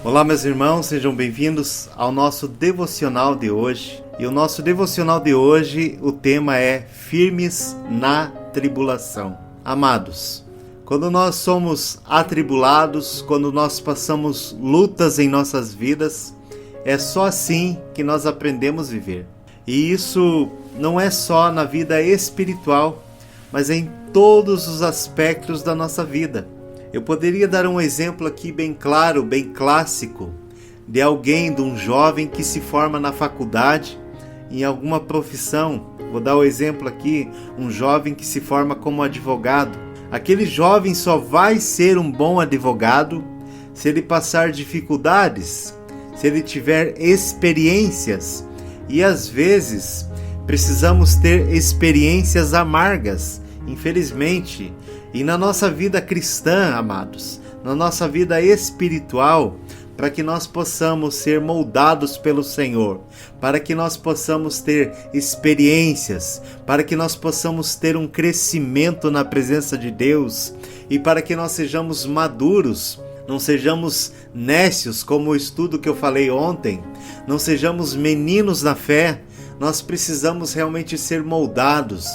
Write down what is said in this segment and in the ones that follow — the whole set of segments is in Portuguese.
Olá, meus irmãos, sejam bem-vindos ao nosso devocional de hoje. E o nosso devocional de hoje, o tema é Firmes na Tribulação. Amados, quando nós somos atribulados, quando nós passamos lutas em nossas vidas, é só assim que nós aprendemos a viver. E isso não é só na vida espiritual, mas em todos os aspectos da nossa vida. Eu poderia dar um exemplo aqui bem claro, bem clássico, de alguém, de um jovem que se forma na faculdade, em alguma profissão. Vou dar o exemplo aqui, um jovem que se forma como advogado. Aquele jovem só vai ser um bom advogado se ele passar dificuldades, se ele tiver experiências. E às vezes precisamos ter experiências amargas, infelizmente. E na nossa vida cristã, amados, na nossa vida espiritual, para que nós possamos ser moldados pelo Senhor, para que nós possamos ter experiências, para que nós possamos ter um crescimento na presença de Deus e para que nós sejamos maduros, não sejamos nécios, como o estudo que eu falei ontem, não sejamos meninos na fé, nós precisamos realmente ser moldados.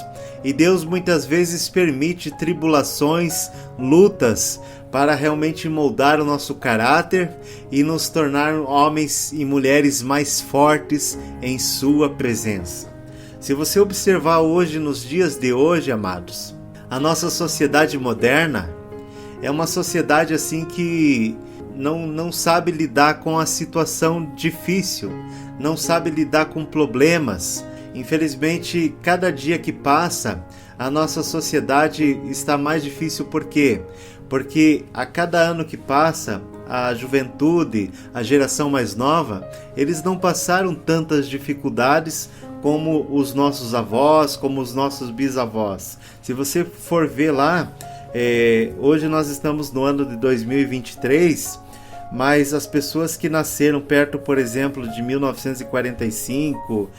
E Deus muitas vezes permite tribulações, lutas, para realmente moldar o nosso caráter e nos tornar homens e mulheres mais fortes em sua presença. Se você observar hoje, nos dias de hoje, amados, a nossa sociedade moderna é uma sociedade assim que não sabe lidar com a situação difícil, não sabe lidar com problemas. Infelizmente, cada dia que passa, a nossa sociedade está mais difícil. Por quê? Porque a cada ano que passa, a juventude, a geração mais nova, eles não passaram tantas dificuldades como os nossos avós, como os nossos bisavós. Se você for ver lá, hoje nós estamos no ano de 2023, mas as pessoas que nasceram perto, por exemplo, de 1945,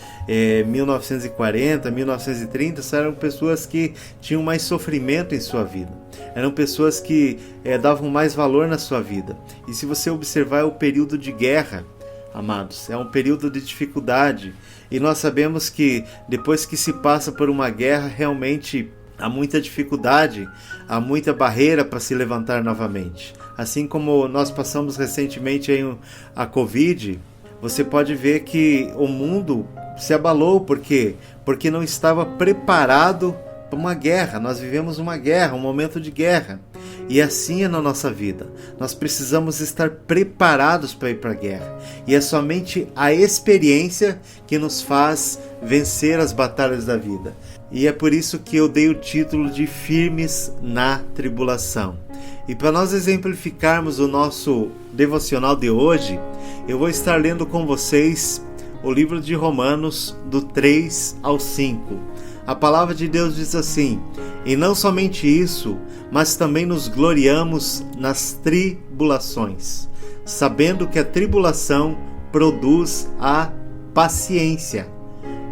1940, 1930, eram pessoas que tinham mais sofrimento em sua vida. Eram pessoas que davam mais valor na sua vida. E se você observar, é o período de guerra, amados, é um período de dificuldade. E nós sabemos que depois que se passa por uma guerra, realmente há muita dificuldade, há muita barreira para se levantar novamente. Assim como nós passamos recentemente aí a Covid, você pode ver que o mundo se abalou. Por quê? Porque não estava preparado para uma guerra. Nós vivemos uma guerra, um momento de guerra. E assim é na nossa vida. Nós precisamos estar preparados para ir para a guerra. E é somente a experiência que nos faz vencer as batalhas da vida. E é por isso que eu dei o título de Firmes na Tribulação. E para nós exemplificarmos o nosso devocional de hoje, eu vou estar lendo com vocês o livro de Romanos, do 3 ao 5. A palavra de Deus diz assim: e não somente isso, mas também nos gloriamos nas tribulações, sabendo que a tribulação produz a paciência,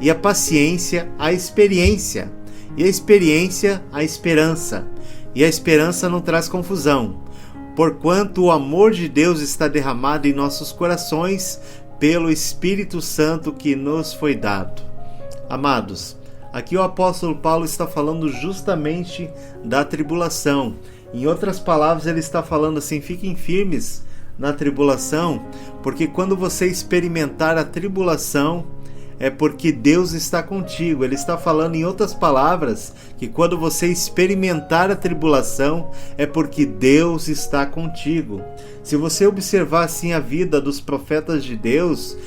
e a paciência a experiência, e a experiência a esperança, e a esperança não traz confusão, porquanto o amor de Deus está derramado em nossos corações pelo Espírito Santo que nos foi dado. Amados, aqui o apóstolo Paulo está falando justamente da tribulação. Em outras palavras, ele está falando assim: fiquem firmes na tribulação, porque quando você experimentar a tribulação, é porque Deus está contigo. Ele está falando, em outras palavras, que quando você experimentar a tribulação, é porque Deus está contigo. Se você observar assim a vida dos profetas de Deus,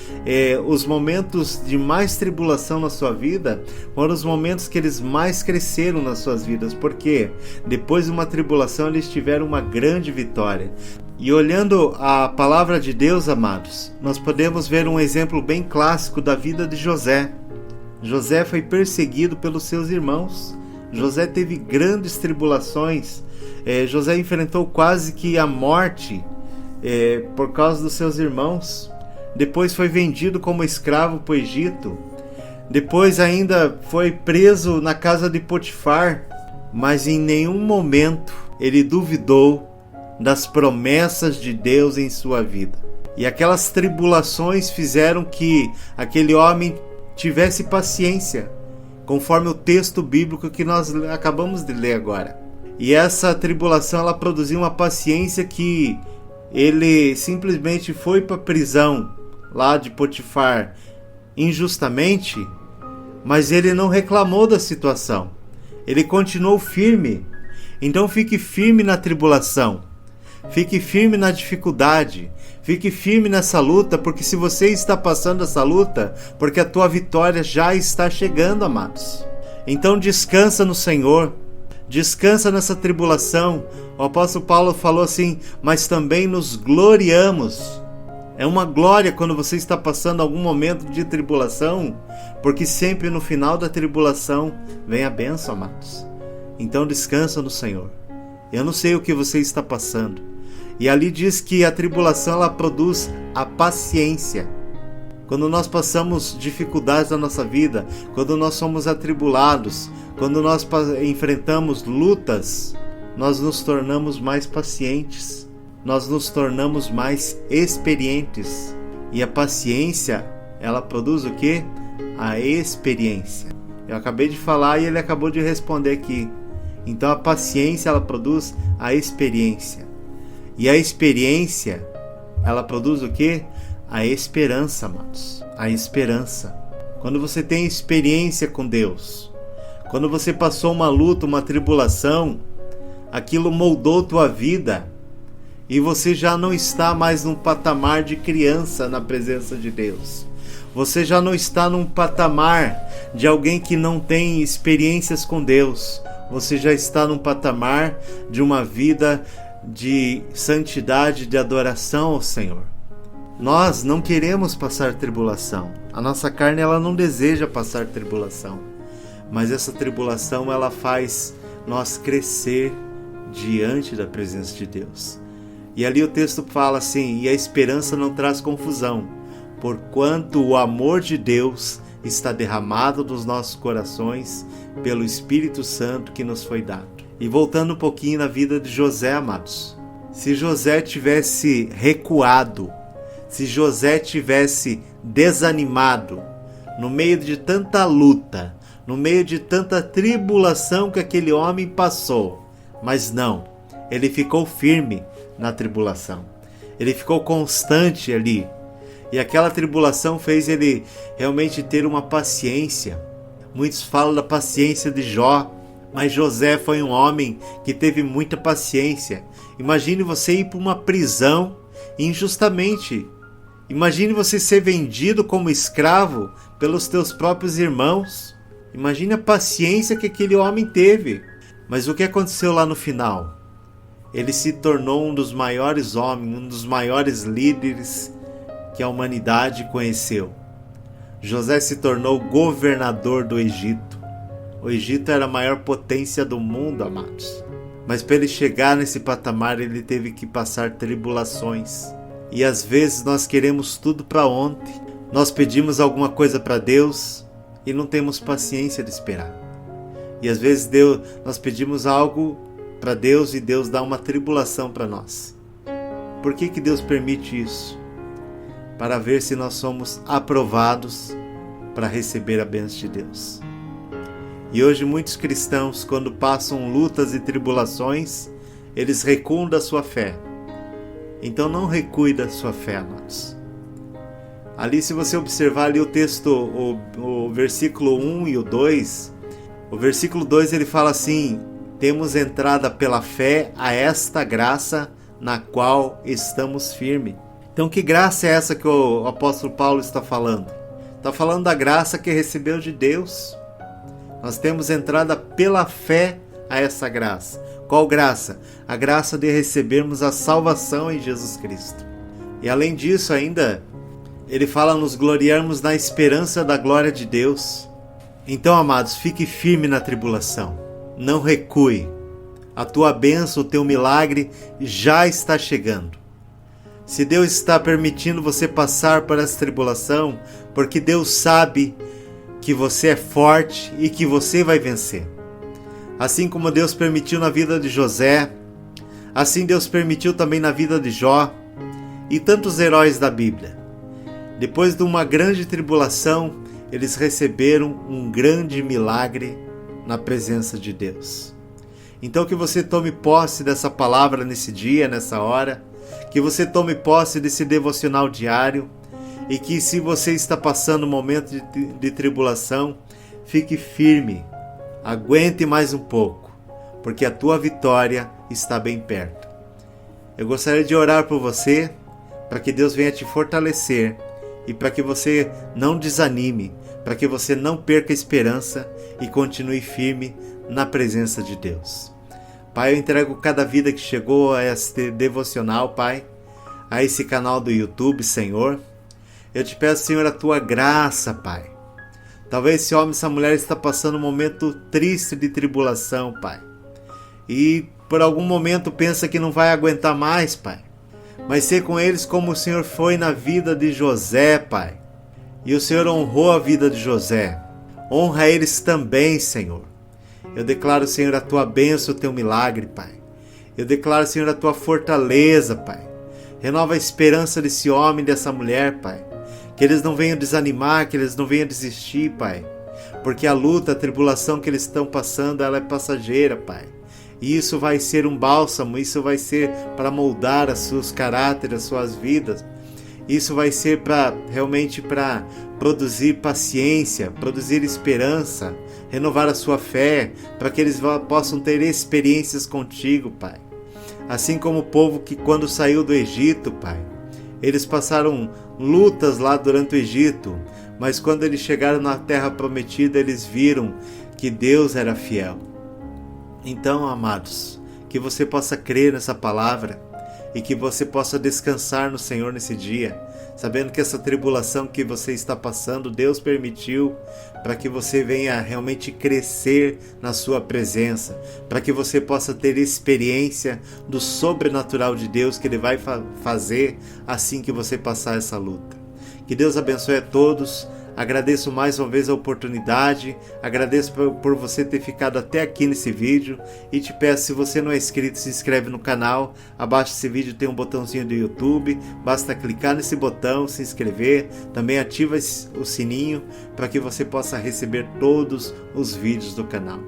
os momentos de mais tribulação na sua vida foram os momentos que eles mais cresceram nas suas vidas, porque depois de uma tribulação eles tiveram uma grande vitória. E olhando a palavra de Deus, amados, nós podemos ver um exemplo bem clássico da vida de José. José foi perseguido pelos seus irmãos. José teve grandes tribulações. José enfrentou quase que a morte por causa dos seus irmãos. Depois foi vendido como escravo para o Egito. Depois ainda foi preso na casa de Potifar. Mas em nenhum momento ele duvidou das promessas de Deus em sua vida. E aquelas tribulações fizeram que aquele homem tivesse paciência, conforme o texto bíblico que nós acabamos de ler agora. E essa tribulação, ela produziu uma paciência que ele simplesmente foi para a prisão lá de Potifar injustamente, mas ele não reclamou da situação. Ele continuou firme. Então fique firme na tribulação. Fique firme na dificuldade. Fique firme nessa luta, porque se você está passando essa luta, porque a tua vitória já está chegando, amados. Então descansa no Senhor. Descansa nessa tribulação. O apóstolo Paulo falou assim: mas também nos gloriamos. É uma glória quando você está passando algum momento de tribulação, porque sempre no final da tribulação vem a bênção, amados. Então descansa no Senhor. Eu não sei o que você está passando. E ali diz que a tribulação, ela produz a paciência. Quando nós passamos dificuldades na nossa vida, quando nós somos atribulados, quando nós enfrentamos lutas, nós nos tornamos mais pacientes, nós nos tornamos mais experientes. E a paciência, ela produz o quê? A experiência. Eu acabei de falar e ele acabou de responder aqui. Então a paciência, ela produz a experiência. E a experiência, ela produz o quê? A esperança, amados. A esperança. Quando você tem experiência com Deus, quando você passou uma luta, uma tribulação, aquilo moldou tua vida e você já não está mais num patamar de criança na presença de Deus. Você já não está num patamar de alguém que não tem experiências com Deus. Você já está num patamar de uma vida de santidade, de adoração ao Senhor. Nós não queremos passar tribulação. A nossa carne, ela não deseja passar tribulação. Mas essa tribulação, ela faz nós crescer diante da presença de Deus. E ali o texto fala assim: e a esperança não traz confusão, porquanto o amor de Deus está derramado nos nossos corações pelo Espírito Santo que nos foi dado. E voltando um pouquinho na vida de José, amados. Se José tivesse recuado, se José tivesse desanimado, no meio de tanta luta, no meio de tanta tribulação que aquele homem passou, mas não, ele ficou firme na tribulação. Ele ficou constante ali. E aquela tribulação fez ele realmente ter uma paciência. Muitos falam da paciência de Jó, mas José foi um homem que teve muita paciência. Imagine você ir para uma prisão injustamente. Imagine você ser vendido como escravo pelos teus próprios irmãos. Imagine a paciência que aquele homem teve. Mas o que aconteceu lá no final? Ele se tornou um dos maiores homens, um dos maiores líderes que a humanidade conheceu. José se tornou governador do Egito. O Egito era a maior potência do mundo, amados. Mas para ele chegar nesse patamar, ele teve que passar tribulações. E às vezes nós queremos tudo para ontem. Nós pedimos alguma coisa para Deus e não temos paciência de esperar. E às vezes nós pedimos algo para Deus e Deus dá uma tribulação para nós. Por que Deus permite isso? Para ver se nós somos aprovados para receber a bênção de Deus. E hoje muitos cristãos, quando passam lutas e tribulações, eles recuam da sua fé. Então não recue da sua fé, amados. Ali, se você observar ali o texto, o versículo 1 e o 2, o versículo 2 ele fala assim: temos entrada pela fé a esta graça na qual estamos firmes. Então que graça é essa que o apóstolo Paulo está falando? Está falando da graça que recebeu de Deus. Nós temos entrada pela fé a essa graça. Qual graça? A graça de recebermos a salvação em Jesus Cristo. E além disso ainda, ele fala nos gloriarmos na esperança da glória de Deus. Então, amados, fique firme na tribulação. Não recue. A tua bênção, o teu milagre já está chegando. Se Deus está permitindo você passar por essa tribulação, porque Deus sabe que você é forte e que você vai vencer. Assim como Deus permitiu na vida de José, assim Deus permitiu também na vida de Jó. e tantos heróis da Bíblia. Depois de uma grande tribulação, eles receberam um grande milagre na presença de Deus. Então que você tome posse dessa palavra nesse dia, nessa hora, que você tome posse desse devocional diário e que, se você está passando um momento de tribulação, fique firme, aguente mais um pouco, porque a tua vitória está bem perto. Eu gostaria de orar por você, para que Deus venha te fortalecer e para que você não desanime, para que você não perca a esperança e continue firme na presença de Deus. Pai, eu entrego cada vida que chegou a este devocional, Pai, a esse canal do YouTube, Senhor. Eu te peço, Senhor, a tua graça, Pai. Talvez esse homem, essa mulher está passando um momento triste de tribulação, Pai. E por algum momento pensa que não vai aguentar mais, Pai. Mas ser com eles como o Senhor foi na vida de José, Pai. E o Senhor honrou a vida de José. Honra eles também, Senhor. Eu declaro, Senhor, a tua bênção, o teu milagre, Pai. Eu declaro, Senhor, a tua fortaleza, Pai. Renova a esperança desse homem e dessa mulher, Pai. Que eles não venham desanimar, que eles não venham desistir, Pai. Porque a luta, a tribulação que eles estão passando, ela é passageira, Pai. E isso vai ser um bálsamo, isso vai ser para moldar os seus caráteres, as suas vidas. Isso vai ser realmente para produzir paciência, produzir esperança, renovar a sua fé, para que eles possam ter experiências contigo, Pai. Assim como o povo que, quando saiu do Egito, Pai, eles passaram lutas lá durante o Egito, mas quando eles chegaram na terra prometida, eles viram que Deus era fiel. Então, amados, que você possa crer nessa palavra e que você possa descansar no Senhor nesse dia, sabendo que essa tribulação que você está passando, Deus permitiu para que você venha realmente crescer na sua presença, para que você possa ter experiência do sobrenatural de Deus que Ele vai fazer assim que você passar essa luta. Que Deus abençoe a todos. Agradeço mais uma vez a oportunidade, agradeço por você ter ficado até aqui nesse vídeo e te peço, se você não é inscrito, se inscreve no canal. Abaixo desse vídeo tem um botãozinho do YouTube, basta clicar nesse botão, se inscrever, também ativa o sininho para que você possa receber todos os vídeos do canal.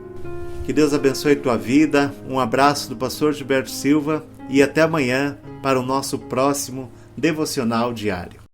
Que Deus abençoe a tua vida, um abraço do pastor Gilberto Silva e até amanhã para o nosso próximo devocional diário.